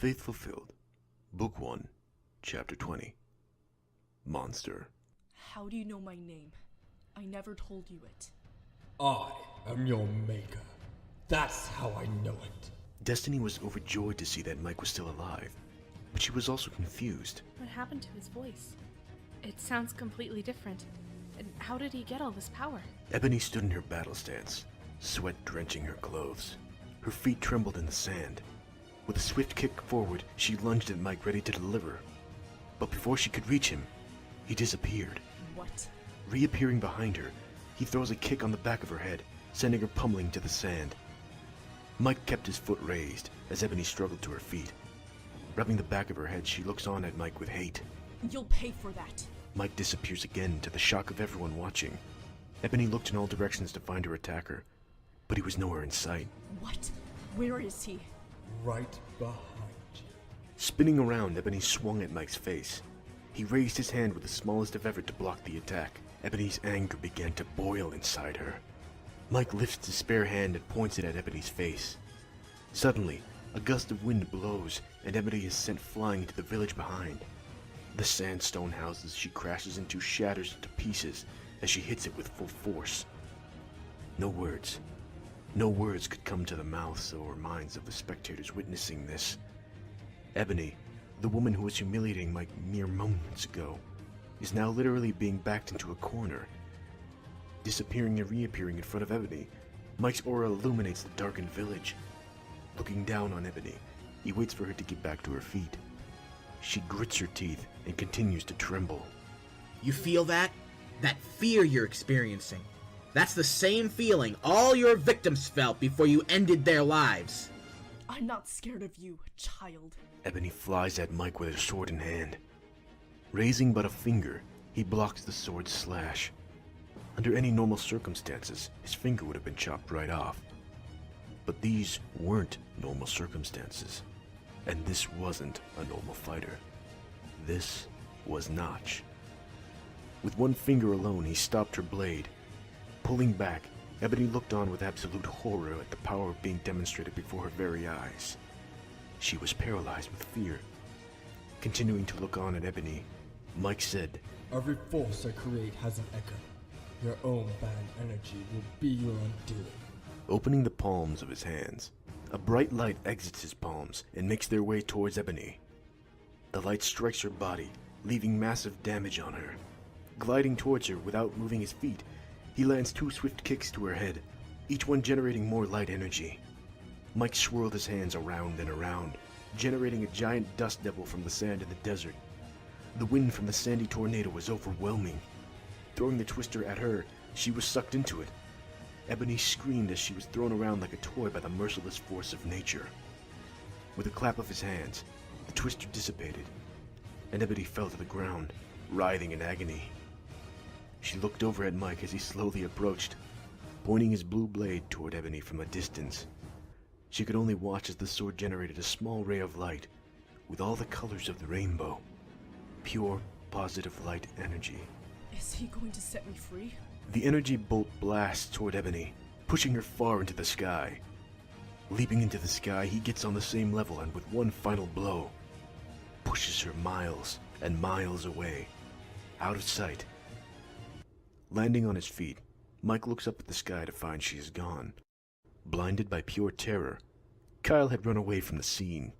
Faith Fulfilled, Book 1, Chapter 20. Monster. How do you know my name? I never told you it. I am your maker. That's how I know it. Destiny was overjoyed to see that Mike was still alive, but she was also confused. What happened to his voice? It sounds completely different. And how did he get all this power? Ebony stood in her battle stance, sweat drenching her clothes. Her feet trembled in the sand. With a swift kick forward, she lunged at Mike, ready to deliver. But before she could reach him, he disappeared. What? Reappearing behind her, he throws a kick on the back of her head, sending her pummeling to the sand. Mike kept his foot raised as Ebony struggled to her feet. Rubbing the back of her head, she looks on at Mike with hate. You'll pay for that. Mike disappears again, to the shock of everyone watching. Ebony looked in all directions to find her attacker, but he was nowhere in sight. What? Where is he? Right behind you. Spinning around, Ebony swung at Mike's face. He raised his hand with the smallest of effort to block the attack. Ebony's anger began to boil inside her. Mike lifts his spare hand and points it at Ebony's face. Suddenly, a gust of wind blows, and Ebony is sent flying into the village behind. The sandstone houses she crashes into shatters into pieces as she hits it with full force. No words could come to the mouths or minds of the spectators witnessing this. Ebony, the woman who was humiliating Mike mere moments ago, is now literally being backed into a corner. Disappearing and reappearing in front of Ebony, Mike's aura illuminates the darkened village. Looking down on Ebony, he waits for her to get back to her feet. She grits her teeth and continues to tremble. You feel that? That fear you're experiencing. That's the same feeling all your victims felt before you ended their lives. I'm not scared of you, child. Ebony flies at Mike with her sword in hand. Raising but a finger, he blocks the sword's slash. Under any normal circumstances, his finger would have been chopped right off. But these weren't normal circumstances. And this wasn't a normal fighter. This was Notch. With one finger alone, he stopped her blade. Pulling back, Ebony looked on with absolute horror at the power being demonstrated before her very eyes. She was paralyzed with fear. Continuing to look on at Ebony, Mike said, Every force I create has an echo. Your own bad energy will be your undoing. Opening the palms of his hands, a bright light exits his palms and makes their way towards Ebony. The light strikes her body, leaving massive damage on her. Gliding towards her without moving his feet, he lands 2 swift kicks to her head, each one generating more light energy. Mike swirled his hands around and around, generating a giant dust devil from the sand in the desert. The wind from the sandy tornado was overwhelming. Throwing the twister at her, she was sucked into it. Ebony screamed as she was thrown around like a toy by the merciless force of nature. With a clap of his hands, the twister dissipated, and Ebony fell to the ground, writhing in agony. She looked over at Mike as he slowly approached, pointing his blue blade toward Ebony from a distance. She could only watch as the sword generated a small ray of light, with all the colors of the rainbow. Pure, positive light energy. Is he going to set me free? The energy bolt blasts toward Ebony, pushing her far into the sky. Leaping into the sky, he gets on the same level and with one final blow, pushes her miles and miles away, out of sight. Landing on his feet, Mike looks up at the sky to find she is gone. Blinded by pure terror, Kyle had run away from the scene.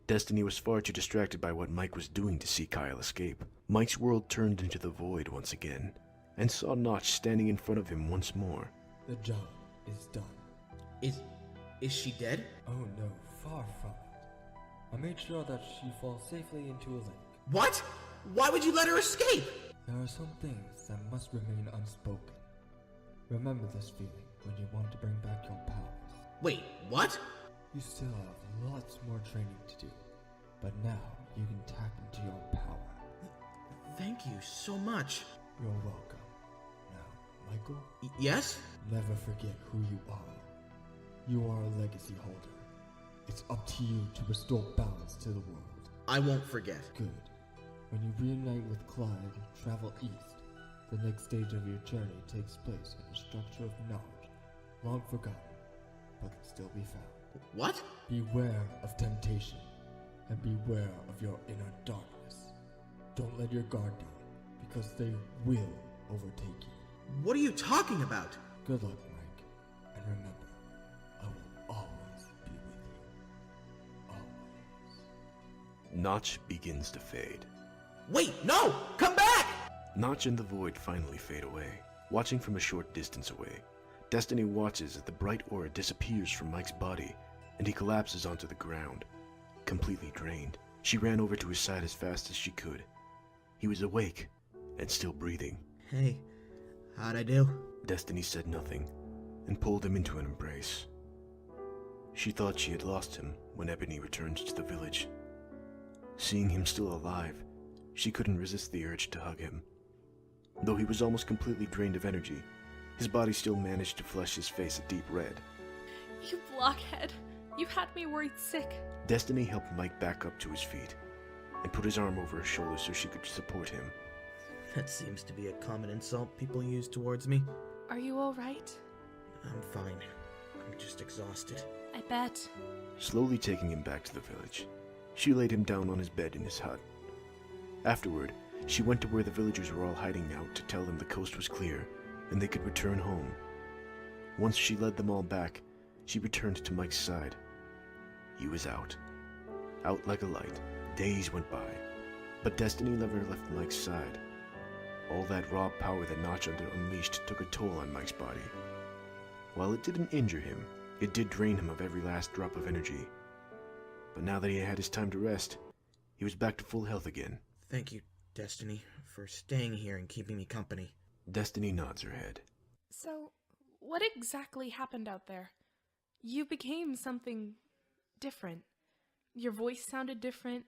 Destiny was far too distracted by what Mike was doing to see Kyle escape. Mike's world turned into the void once again, and saw Notch standing in front of him once more. The job is done. Is she dead? Oh no, far from it. I made sure that she falls safely into a lake. What? Why would you let her escape? There are some things that must remain unspoken. Remember this feeling when you want to bring back your powers. Wait, what? You still have lots more training to do, but now you can tap into your power. Thank you so much. You're welcome. Now, Michael? Yes? Never forget who you are. You are a legacy holder. It's up to you to restore balance to the world. I won't forget. Good. When you reunite with Clyde, travel east. The next stage of your journey takes place in a structure of knowledge, long forgotten, but can still be found. What? Beware of temptation. and beware of your inner darkness. Don't let your guard down, because they will overtake you. What are you talking about? Good luck, Mike, and remember, I will always be with you. Always. Notch begins to fade. Wait, no! Come back! Notch and the void finally fade away. Watching from a short distance away, Destiny watches as the bright aura disappears from Mike's body, and he collapses onto the ground. Completely drained, she ran over to his side as fast as she could. He was awake, and still breathing. Hey, how'd I do? Destiny said nothing, and pulled him into an embrace. She thought she had lost him when Ebony returned to the village. Seeing him still alive, she couldn't resist the urge to hug him. Though he was almost completely drained of energy, his body still managed to flush his face a deep red. You blockhead. You had me worried sick. Destiny helped Mike back up to his feet, and put his arm over his shoulder so she could support him. That seems to be a common insult people use towards me. Are you alright? I'm fine. I'm just exhausted. I bet. Slowly taking him back to the village, she laid him down on his bed in his hut. Afterward, she went to where the villagers were all hiding out to tell them the coast was clear and they could return home. Once she led them all back, she returned to Mike's side. He was out. Out like a light. Days went by, but Destiny never left Mike's side. All that raw power that Notch unleashed took a toll on Mike's body. While it didn't injure him, it did drain him of every last drop of energy. But now that he had his time to rest, he was back to full health again. Thank you, Destiny, for staying here and keeping me company. Destiny nods her head. So, what exactly happened out there? You became something different. Your voice sounded different,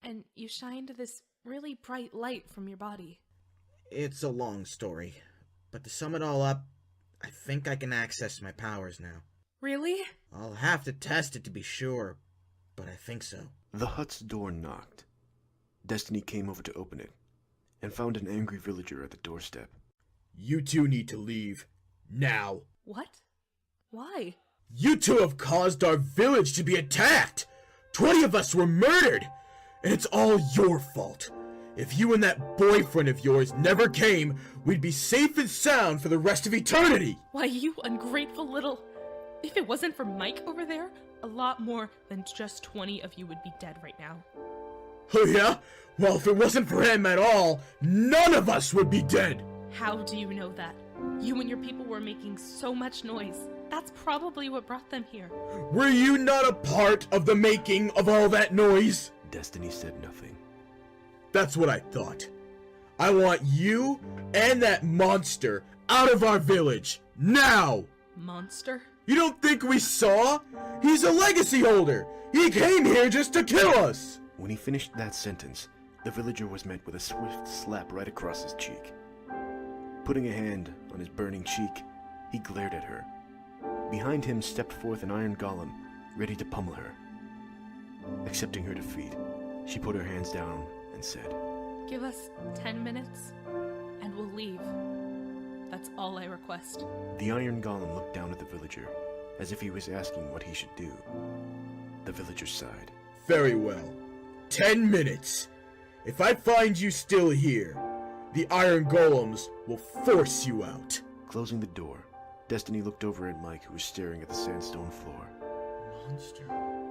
and you shined this really bright light from your body. It's a long story, but to sum it all up, I think I can access my powers now. Really? I'll have to test it to be sure, but I think so. The hut's door knocked. Destiny came over to open it, and found an angry villager at the doorstep. You two need to leave. Now. What? Why? You two have caused our village to be attacked! 20 of us were murdered! And it's all your fault. If you and that boyfriend of yours never came, we'd be safe and sound for the rest of eternity! Why, you ungrateful little... If it wasn't for Mike over there, a lot more than just 20 of you would be dead right now. Oh yeah? Well, if it wasn't for him at all, none of us would be dead! How do you know that? You and your people were making so much noise. That's probably what brought them here. Were you not a part of the making of all that noise? Destiny said nothing. That's what I thought. I want you and that monster out of our village, now! Monster? You don't think we saw? He's a legacy holder! He came here just to kill us! When he finished that sentence, the villager was met with a swift slap right across his cheek. Putting a hand on his burning cheek, he glared at her. Behind him stepped forth an iron golem, ready to pummel her. Accepting her defeat, she put her hands down and said, Give us 10 minutes, and we'll leave. That's all I request. The iron golem looked down at the villager, as if he was asking what he should do. The villager sighed. Very well. 10 minutes. If I find you still here, the iron golems will force you out. Closing the door, Destiny looked over at Mike, who was staring at the sandstone floor. Monster.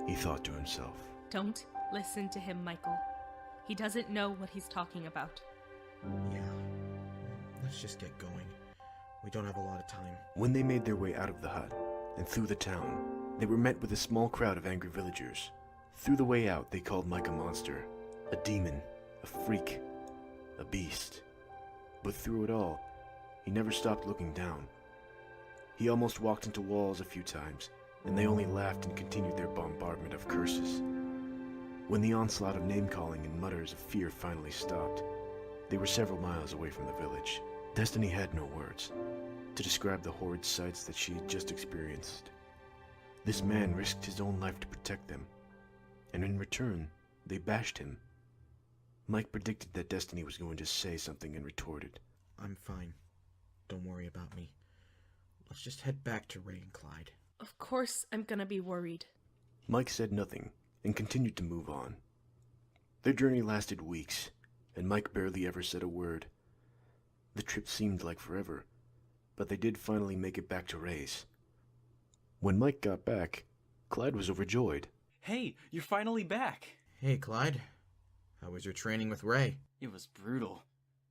He thought to himself. Don't listen to him, Michael. He doesn't know what he's talking about. Yeah. Let's just get going. We don't have a lot of time. When they made their way out of the hut and through the town, they were met with a small crowd of angry villagers. Through the way out, they called Mike a monster, a demon, a freak, a beast. But through it all, he never stopped looking down. He almost walked into walls a few times, and they only laughed and continued their bombardment of curses. When the onslaught of name-calling and mutters of fear finally stopped, they were several miles away from the village. Destiny had no words to describe the horrid sights that she had just experienced. This man risked his own life to protect them, and in return, they bashed him. Mike predicted that Destiny was going to say something and retorted, I'm fine. Don't worry about me. Let's just head back to Ray and Clyde. Of course I'm gonna be worried. Mike said nothing and continued to move on. Their journey lasted weeks, and Mike barely ever said a word. The trip seemed like forever, but they did finally make it back to Ray's. When Mike got back, Clyde was overjoyed. Hey, you're finally back! Hey, Clyde. How was your training with Ray? It was brutal.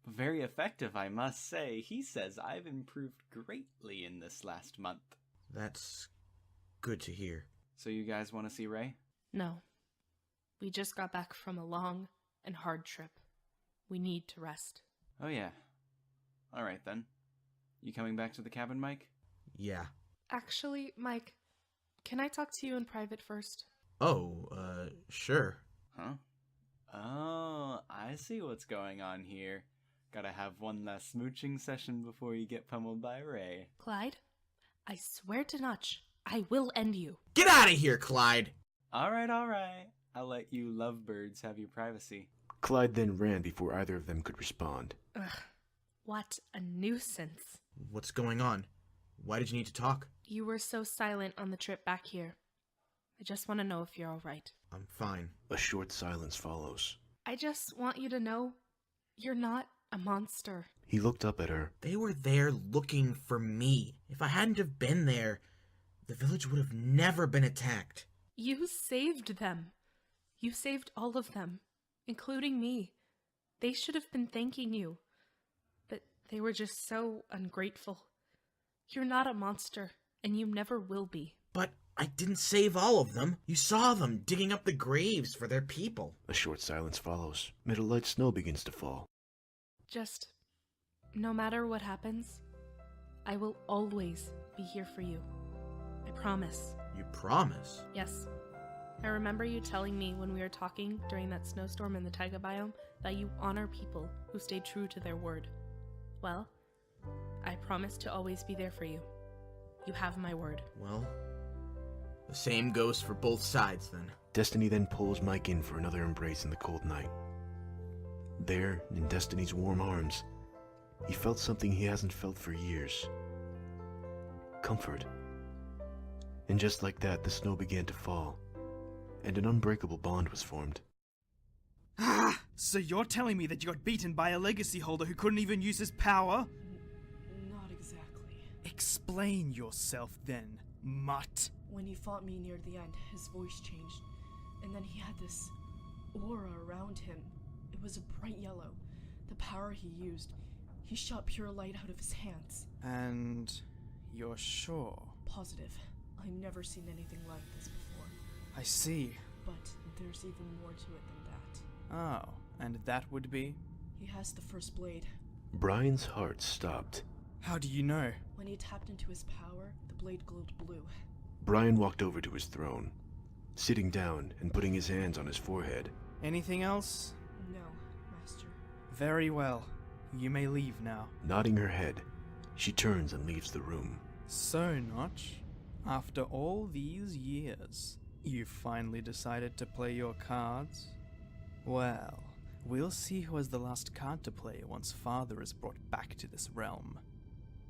Very effective, I must say. He says I've improved greatly in this last month. That's good to hear. So you guys want to see Ray? No. We just got back from a long and hard trip. We need to rest. Oh yeah. Alright then. You coming back to the cabin, Mike? Yeah. Actually, Mike, can I talk to you in private first? Oh, sure. Huh? Oh, I see what's going on here. Gotta have one last smooching session before you get pummeled by Ray. Clyde, I swear to Notch, I will end you. Get out of here, Clyde! Alright. I'll let you lovebirds have your privacy. Clyde then ran before either of them could respond. Ugh, what a nuisance. What's going on? Why did you need to talk? You were so silent on the trip back here. I just want to know if you're alright. I'm fine. A short silence follows. I just want you to know you're not a monster. He looked up at her. They were there looking for me. If I hadn't have been there, the village would have never been attacked. You saved them. You saved all of them, including me. They should have been thanking you. But they were just so ungrateful. You're not a monster, and you never will be. But I didn't save all of them. You saw them digging up the graves for their people. A short silence follows. Middle light snow begins to fall. Just, no matter what happens, I will always be here for you. I promise. You promise? Yes. I remember you telling me when we were talking during that snowstorm in the taiga biome that you honor people who stay true to their word. Well, I promise to always be there for you. You have my word. Well, the same goes for both sides then. Destiny then pulls Mike in for another embrace in the cold night. There, in Destiny's warm arms, he felt something he hasn't felt for years. Comfort. And just like that, the snow began to fall, and an unbreakable bond was formed. Ah! So you're telling me that you got beaten by a legacy holder who couldn't even use his power? Not exactly. Explain yourself then, mutt. When he fought me near the end, his voice changed, and then he had this aura around him. It was a bright yellow. The power he used, he shot pure light out of his hands. And you're sure? Positive. I've never seen anything like this before. I see. But there's even more to it than that. Oh, and that would be? He has the first blade. Brian's heart stopped. How do you know? When he tapped into his power, the blade glowed blue. Brian walked over to his throne, sitting down and putting his hands on his forehead. Anything else? No, Master. Very well. You may leave now. Nodding her head, she turns and leaves the room. So, Notch, after all these years, you finally decided to play your cards? Well, we'll see who has the last card to play once Father is brought back to this realm.